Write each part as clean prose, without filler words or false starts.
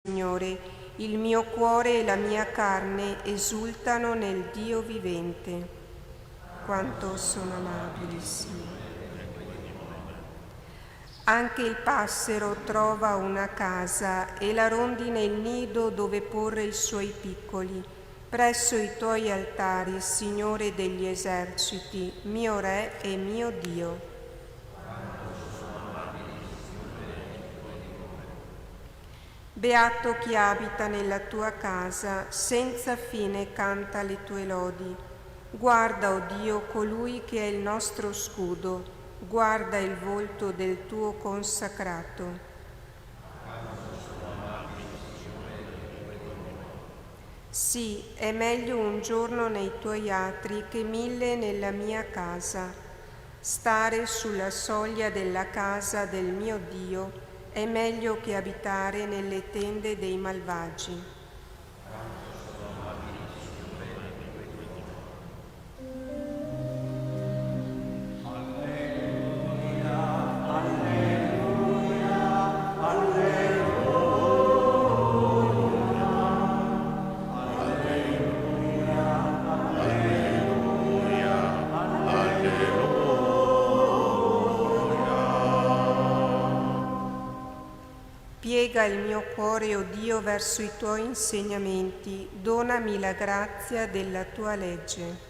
Signore, il mio cuore e la mia carne esultano nel Dio vivente. Quanto sono amabili, Signore. Anche il passero trova una casa e la rondine il nido dove porre i suoi piccoli. Presso i tuoi altari, Signore degli eserciti, mio Re e mio Dio. Beato chi abita nella tua casa, senza fine canta le tue lodi. Guarda, o Dio, colui che è il nostro scudo, guarda il volto del tuo consacrato. Sì, è meglio un giorno nei tuoi atri che 1000 nella mia casa. Stare sulla soglia della casa del mio Dio è meglio che abitare nelle tende dei malvagi. Piega il mio cuore, o Dio, verso i tuoi insegnamenti, donami la grazia della tua legge.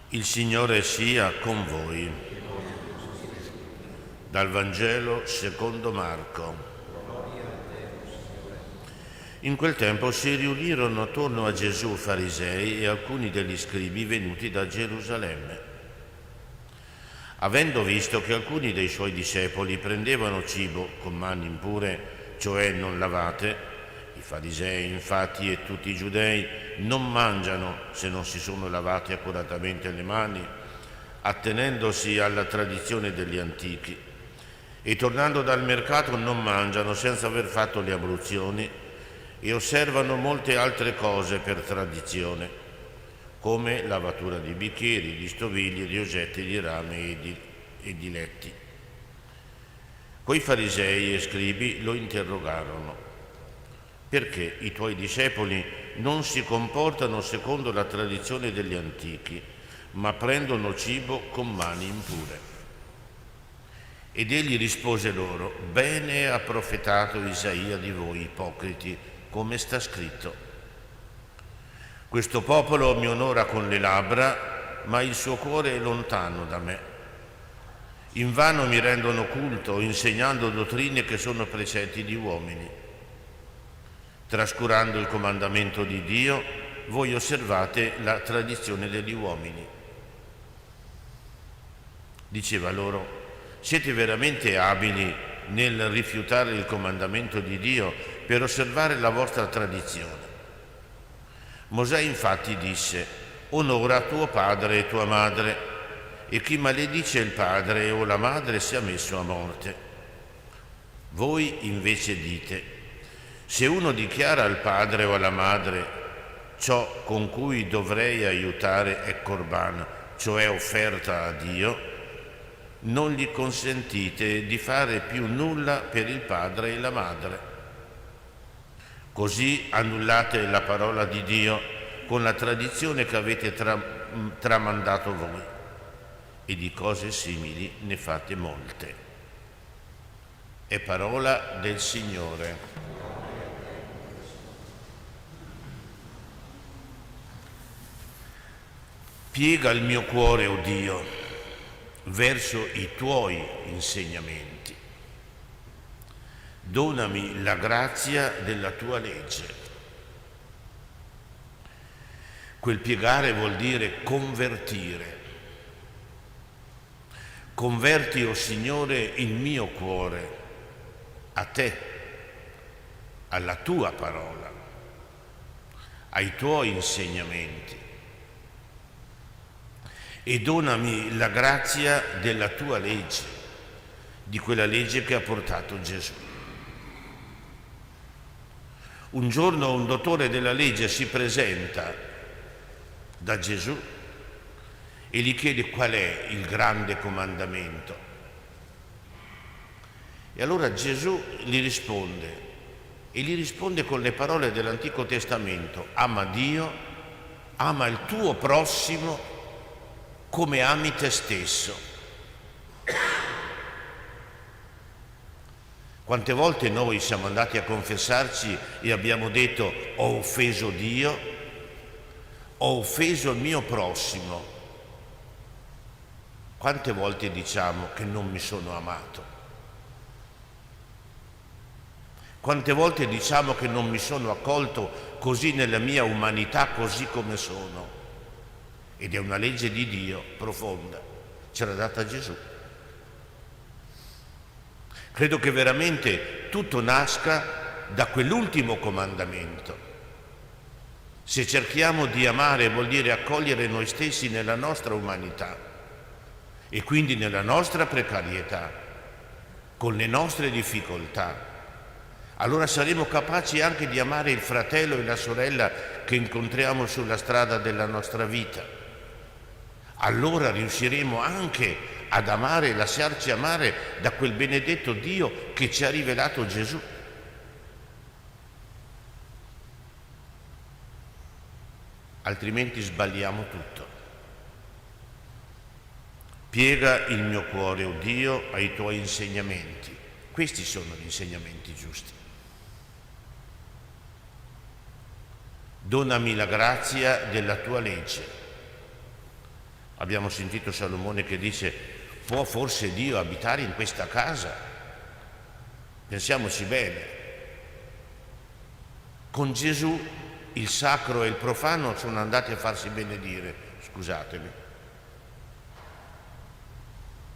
Il Signore sia con voi. Dal Vangelo secondo Marco. In quel tempo si riunirono attorno a Gesù farisei e alcuni degli scribi venuti da Gerusalemme. Avendo visto che alcuni dei suoi discepoli prendevano cibo con mani impure, cioè non lavate, i farisei infatti e tutti i giudei non mangiano se non si sono lavati accuratamente le mani, attenendosi alla tradizione degli antichi, e tornando dal mercato non mangiano senza aver fatto le abluzioni e osservano molte altre cose per tradizione, come lavatura di bicchieri, di stoviglie, di oggetti di rame e di letti. Quei farisei e scribi lo interrogarono: perché i tuoi discepoli non si comportano secondo la tradizione degli antichi, ma prendono cibo con mani impure? Ed egli rispose loro: bene ha profetato Isaia di voi, ipocriti, come sta scritto: questo popolo mi onora con le labbra, ma il suo cuore è lontano da me. Invano mi rendono culto, insegnando dottrine che sono precetti di uomini. Trascurando il comandamento di Dio, voi osservate la tradizione degli uomini. Diceva loro: siete veramente abili nel rifiutare il comandamento di Dio per osservare la vostra tradizione. Mosè infatti disse: onora tuo padre e tua madre, e chi maledice il padre o la madre sia messo a morte. Voi invece dite: se uno dichiara al padre o alla madre ciò con cui dovrei aiutare è corban, cioè offerta a Dio, non gli consentite di fare più nulla per il padre e la madre. Così annullate la parola di Dio con la tradizione che avete tramandato voi, e di cose simili ne fate molte. È parola del Signore. Piega il mio cuore, o Dio, verso i tuoi insegnamenti. Donami la grazia della tua legge. Quel piegare vuol dire convertire. Converti, o Signore, il mio cuore a te, alla tua parola, ai tuoi insegnamenti. e donami la grazia della tua legge, di quella legge che ha portato Gesù. Un giorno un dottore della legge si presenta da Gesù e gli chiede qual è il grande comandamento. E allora Gesù gli risponde con le parole dell'Antico Testamento: ama Dio, ama il tuo prossimo come ami te stesso. Quante volte noi siamo andati a confessarci e abbiamo detto: ho offeso Dio, ho offeso il mio prossimo. Quante volte diciamo che non mi sono amato? Quante volte diciamo che non mi sono accolto così nella mia umanità, così come sono? Ed è una legge di Dio profonda, ce l'ha data Gesù. Credo che veramente tutto nasca da quell'ultimo comandamento. Se cerchiamo di amare vuol dire accogliere noi stessi nella nostra umanità e quindi nella nostra precarietà, con le nostre difficoltà. Allora saremo capaci anche di amare il fratello e la sorella che incontriamo sulla strada della nostra vita. Allora riusciremo anche ad amare e lasciarci amare da quel benedetto Dio che ci ha rivelato Gesù. Altrimenti sbagliamo tutto. Piega il mio cuore, o Dio, ai tuoi insegnamenti. Questi sono gli insegnamenti giusti. Donami la grazia della tua legge. Abbiamo sentito Salomone che dice: può forse Dio abitare in questa casa? Pensiamoci bene. Con Gesù il sacro e il profano sono andati a farsi benedire, scusatemi.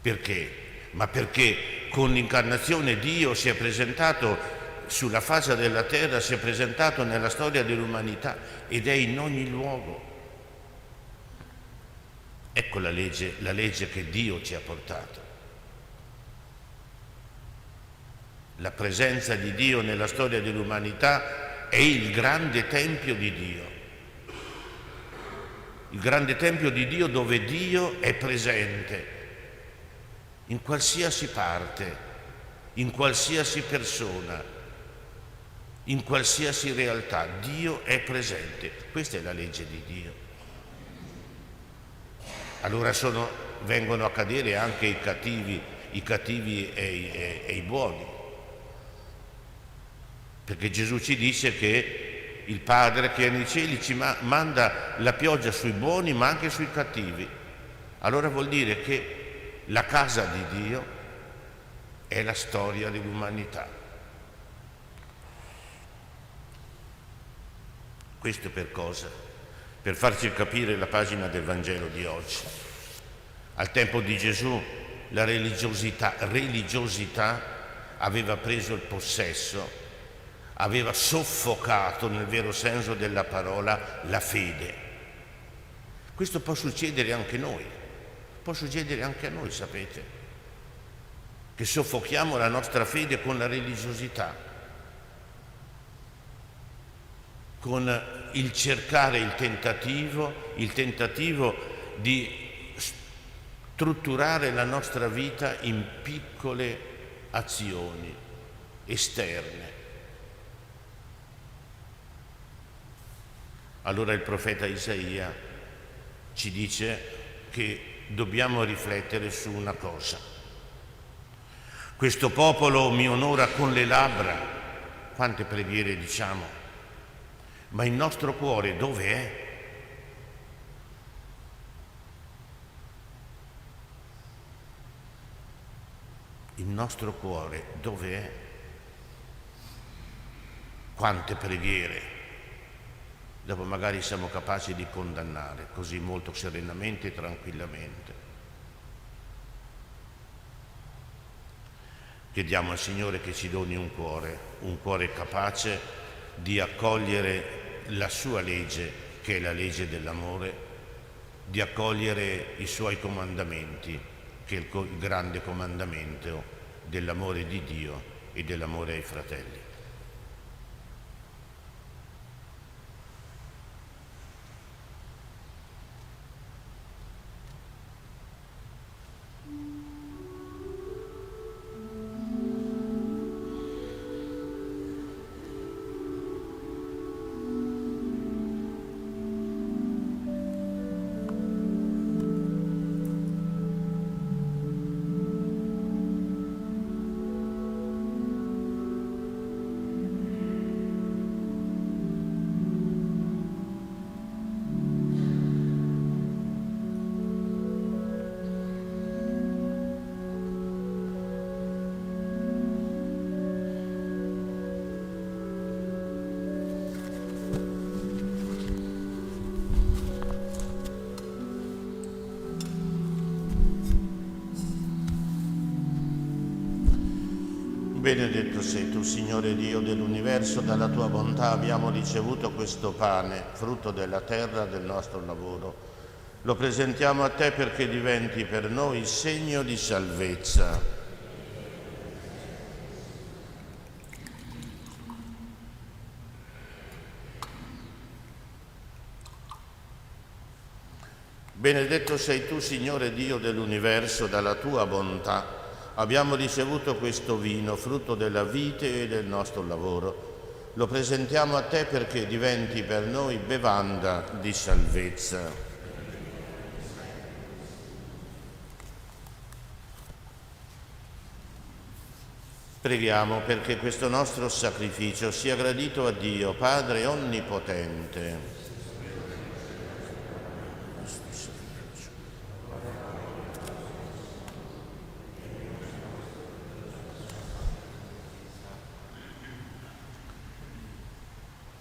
Perché? Ma perché con l'incarnazione Dio si è presentato sulla faccia della terra, si è presentato nella storia dell'umanità ed è in ogni luogo. Ecco la legge che Dio ci ha portato. La presenza di Dio nella storia dell'umanità è il grande tempio di Dio. Il grande tempio di Dio dove Dio è presente in qualsiasi parte, in qualsiasi persona, in qualsiasi realtà. Dio è presente. Questa è la legge di Dio. Allora vengono a cadere anche i cattivi e i buoni. Perché Gesù ci dice che il Padre che è nei cieli ci manda la pioggia sui buoni ma anche sui cattivi. Allora vuol dire che la casa di Dio è la storia dell'umanità. Questo per cosa? Per farci capire la pagina del Vangelo di oggi. Al tempo di Gesù la religiosità aveva preso il possesso, aveva soffocato nel vero senso della parola la fede. Questo può succedere anche a noi, sapete, che soffochiamo la nostra fede con la religiosità, con il cercare il tentativo di strutturare la nostra vita in piccole azioni esterne. Allora il profeta Isaia ci dice che dobbiamo riflettere su una cosa. Questo popolo mi onora con le labbra, quante preghiere diciamo, ma il nostro cuore dove è? Il nostro cuore dove è? Quante preghiere dopo magari siamo capaci di condannare così molto serenamente e tranquillamente. Chiediamo al Signore che ci doni un cuore capace di accogliere la sua legge, che è la legge dell'amore, di accogliere i suoi comandamenti, che è il grande comandamento dell'amore di Dio e dell'amore ai fratelli. Benedetto sei tu, Signore Dio dell'universo, dalla tua bontà abbiamo ricevuto questo pane, frutto della terra del nostro lavoro. Lo presentiamo a te perché diventi per noi segno di salvezza. Benedetto sei tu, Signore Dio dell'universo, dalla tua bontà abbiamo ricevuto questo vino, frutto della vite e del nostro lavoro. Lo presentiamo a te perché diventi per noi bevanda di salvezza. Preghiamo perché questo nostro sacrificio sia gradito a Dio, Padre Onnipotente.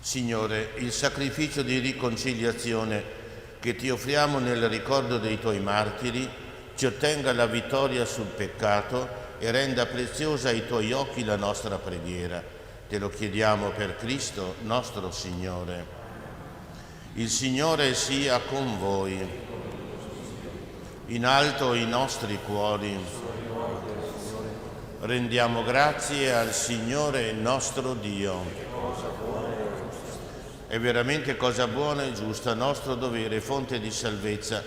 Signore, il sacrificio di riconciliazione che ti offriamo nel ricordo dei tuoi martiri ci ottenga la vittoria sul peccato e renda preziosa ai tuoi occhi la nostra preghiera. Te lo chiediamo per Cristo nostro Signore. Il Signore sia con voi. In alto i nostri cuori. Rendiamo grazie al Signore nostro Dio. È veramente cosa buona e giusta, nostro dovere, fonte di salvezza,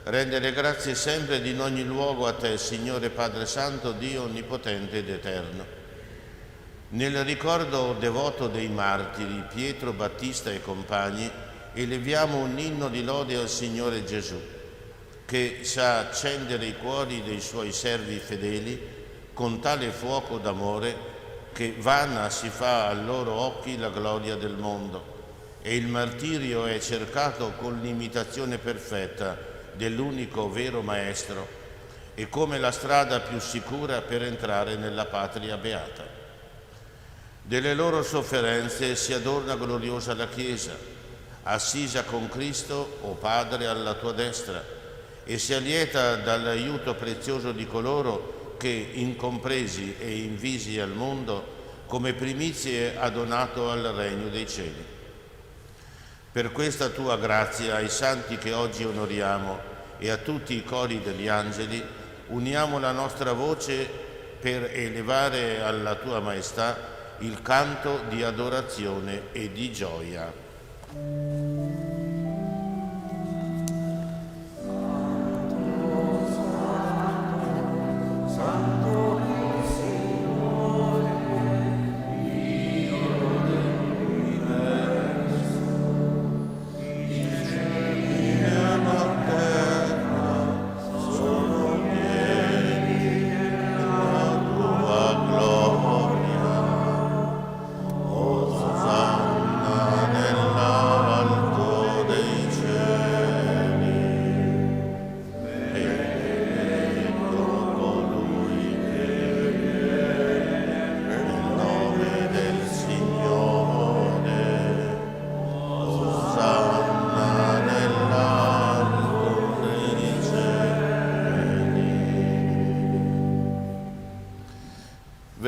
rendere grazie sempre ed in ogni luogo a te, Signore Padre Santo, Dio onnipotente ed eterno. Nel ricordo devoto dei martiri, Pietro, Battista e compagni, eleviamo un inno di lode al Signore Gesù, che sa accendere i cuori dei suoi servi fedeli con tale fuoco d'amore che vana si fa ai loro occhi la gloria del mondo. E il martirio è cercato con l'imitazione perfetta dell'unico vero Maestro e come la strada più sicura per entrare nella patria beata. Delle loro sofferenze si adorna gloriosa la Chiesa, assisa con Cristo, o Padre, alla tua destra, e si allieta dall'aiuto prezioso di coloro che, incompresi e invisi al mondo, come primizie ha donato al regno dei cieli. Per questa tua grazia ai santi che oggi onoriamo e a tutti i cori degli angeli uniamo la nostra voce per elevare alla tua maestà il canto di adorazione e di gioia.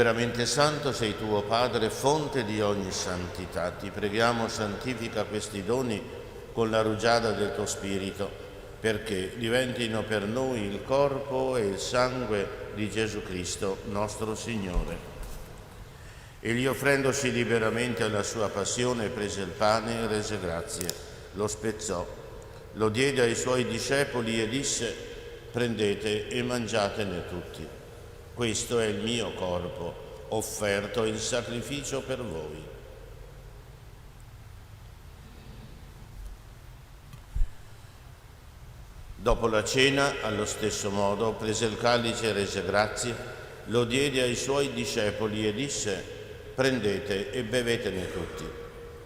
Veramente santo sei tuo Padre, fonte di ogni santità. Ti preghiamo, santifica questi doni con la rugiada del tuo Spirito, perché diventino per noi il corpo e il sangue di Gesù Cristo, nostro Signore. Egli, offrendosi liberamente alla sua passione, prese il pane e rese grazie, lo spezzò, lo diede ai suoi discepoli e disse: prendete e mangiatene tutti. Questo è il mio corpo, offerto in sacrificio per voi. Dopo la cena, allo stesso modo, prese il calice e rese grazie, lo diede ai suoi discepoli e disse: prendete e bevetene tutti.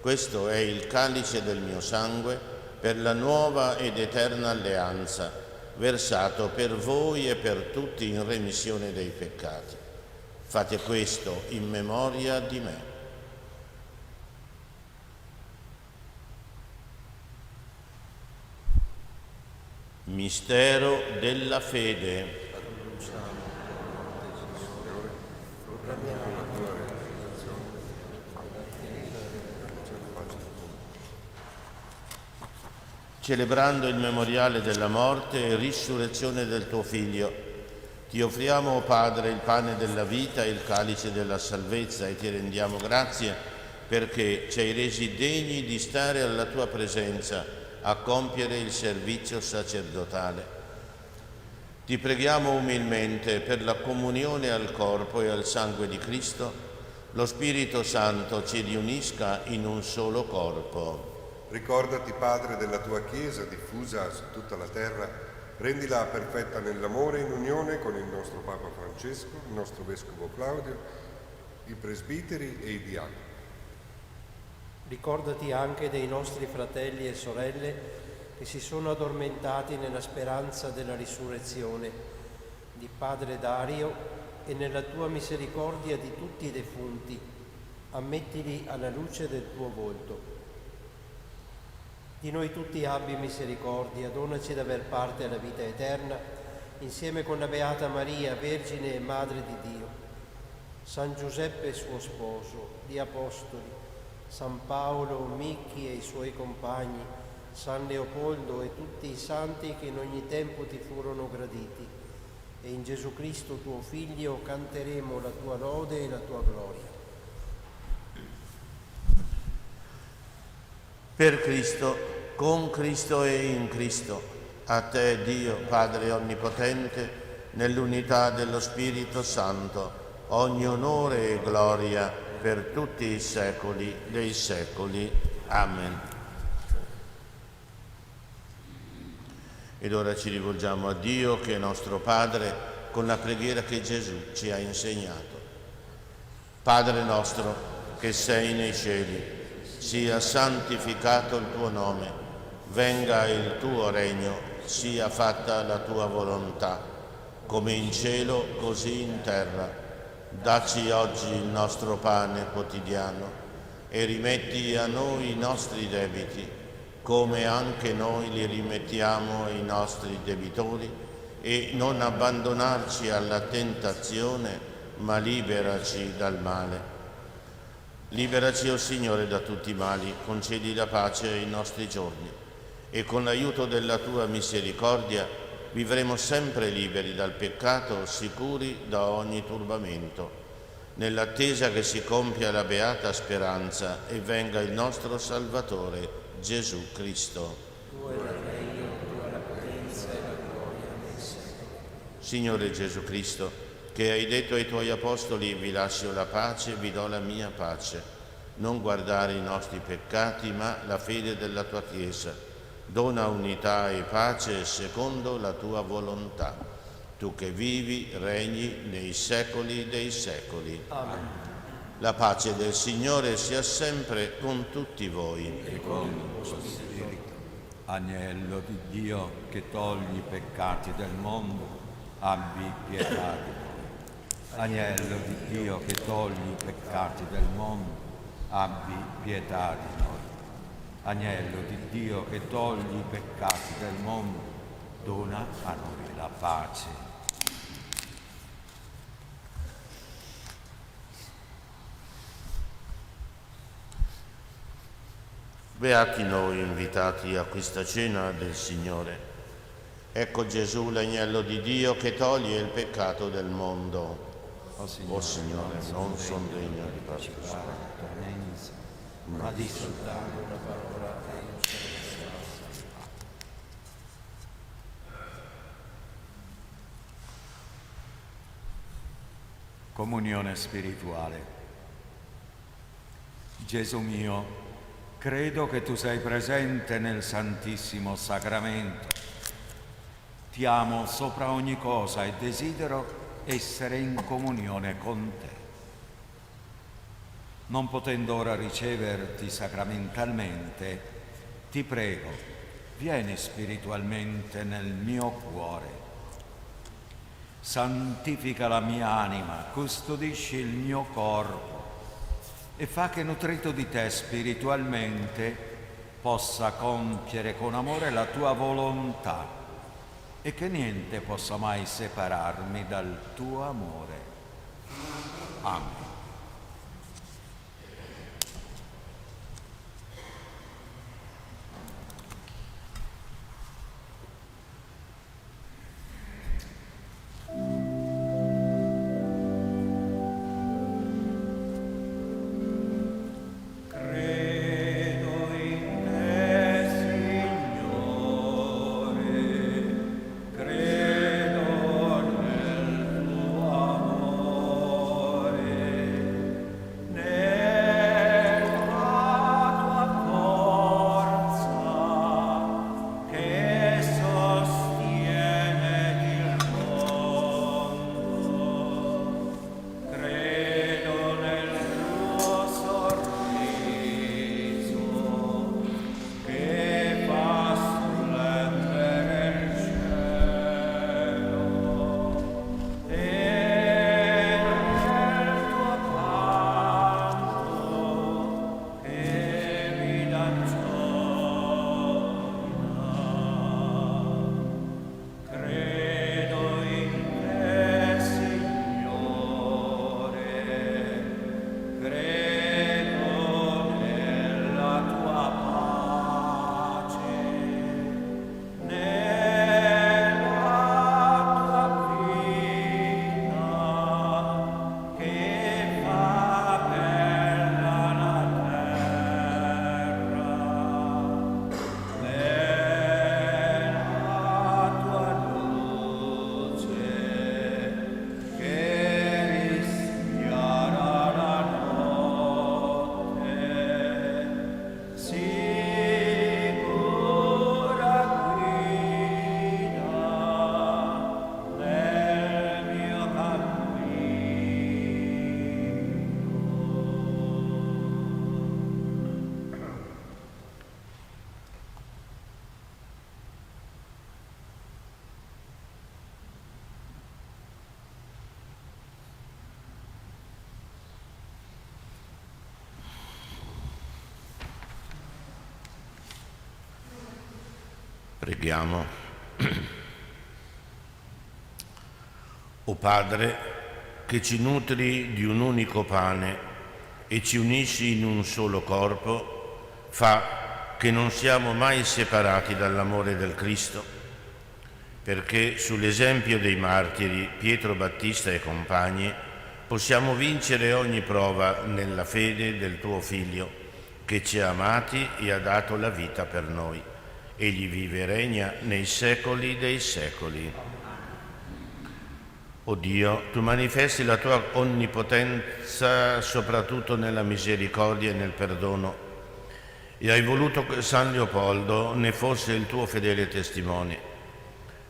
Questo è il calice del mio sangue per la nuova ed eterna alleanza, versato per voi e per tutti in remissione dei peccati. Fate questo in memoria di me. Mistero della fede. Celebrando il memoriale della morte e risurrezione del tuo Figlio, ti offriamo, o Padre, il pane della vita e il calice della salvezza e ti rendiamo grazie perché ci hai resi degni di stare alla tua presenza a compiere il servizio sacerdotale. Ti preghiamo umilmente per la comunione al corpo e al sangue di Cristo, lo Spirito Santo ci riunisca in un solo corpo. Ricordati, Padre, della tua Chiesa diffusa su tutta la terra, rendila perfetta nell'amore in unione con il nostro Papa Francesco, il nostro Vescovo Claudio, i presbiteri e i diaconi. Ricordati anche dei nostri fratelli e sorelle che si sono addormentati nella speranza della risurrezione, di Padre Dario, e nella tua misericordia di tutti i defunti. Ammettili alla luce del tuo volto. Di noi tutti abbi misericordia, donaci d'aver parte alla vita eterna, insieme con la Beata Maria, Vergine e Madre di Dio, San Giuseppe suo sposo, gli Apostoli, San Paolo, Michi e i suoi compagni, San Leopoldo e tutti i santi che in ogni tempo ti furono graditi. E in Gesù Cristo tuo Figlio canteremo la tua lode e la tua gloria. Per Cristo, con Cristo e in Cristo, a te Dio, Padre Onnipotente, nell'unità dello Spirito Santo, ogni onore e gloria per tutti i secoli dei secoli. Amen. Ed ora ci rivolgiamo a Dio, che è nostro Padre, con la preghiera che Gesù ci ha insegnato. Padre nostro, che sei nei cieli, sia santificato il tuo nome, venga il tuo regno, sia fatta la tua volontà, come in cielo così in terra. Dacci oggi il nostro pane quotidiano e rimetti a noi i nostri debiti, come anche noi li rimettiamo ai nostri debitori, e non abbandonarci alla tentazione, ma liberaci dal male. Liberaci, o Signore, da tutti i mali, concedi la pace ai nostri giorni e con l'aiuto della tua misericordia vivremo sempre liberi dal peccato, sicuri da ogni turbamento, nell'attesa che si compia la beata speranza e venga il nostro Salvatore, Gesù Cristo. Tuo è il regno, tua la potenza e la gloria nei secoli. Signore Gesù Cristo, che hai detto ai tuoi apostoli: vi lascio la pace, vi do la mia pace. Non guardare i nostri peccati, ma la fede della tua Chiesa. Dona unità e pace secondo la tua volontà. Tu che vivi, regni nei secoli dei secoli. Amen. La pace del Signore sia sempre con tutti voi. E con il vostro spirito. Agnello di Dio che togli i peccati del mondo, abbi pietà di noi. Agnello di Dio che togli i peccati del mondo, abbi pietà di noi. Agnello di Dio che togli i peccati del mondo, dona a noi la pace. Beati noi invitati a questa cena del Signore. Ecco Gesù, l'agnello di Dio che toglie il peccato del mondo. O Signore, non sono degno di partecipare, ma di soltanto una parola e io sarò salvato. Comunione spirituale. Gesù mio, credo che tu sei presente nel Santissimo Sacramento. Ti amo sopra ogni cosa e desidero essere in comunione con te. Non potendo ora riceverti sacramentalmente, ti prego, vieni spiritualmente nel mio cuore. Santifica la mia anima, custodisci il mio corpo e fa che, nutrito di te spiritualmente, possa compiere con amore la tua volontà e che niente possa mai separarmi dal tuo amore. Amen. Preghiamo. O Padre, che ci nutri di un unico pane e ci unisci in un solo corpo, fa che non siamo mai separati dall'amore del Cristo, perché sull'esempio dei martiri Pietro Battista e compagni possiamo vincere ogni prova nella fede del tuo Figlio, che ci ha amati e ha dato la vita per noi. Egli vive e regna nei secoli dei secoli. O Dio, tu manifesti la tua onnipotenza soprattutto nella misericordia e nel perdono, e hai voluto che San Leopoldo ne fosse il tuo fedele testimone.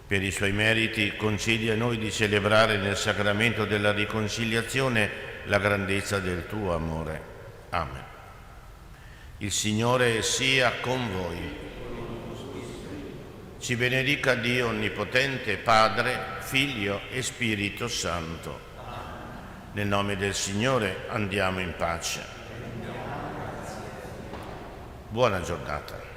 Per i suoi meriti concedi a noi di celebrare nel sacramento della riconciliazione la grandezza del tuo amore. Amen. Il Signore sia con voi. Ci benedica Dio Onnipotente, Padre, Figlio e Spirito Santo. Nel nome del Signore andiamo in pace. Buona giornata.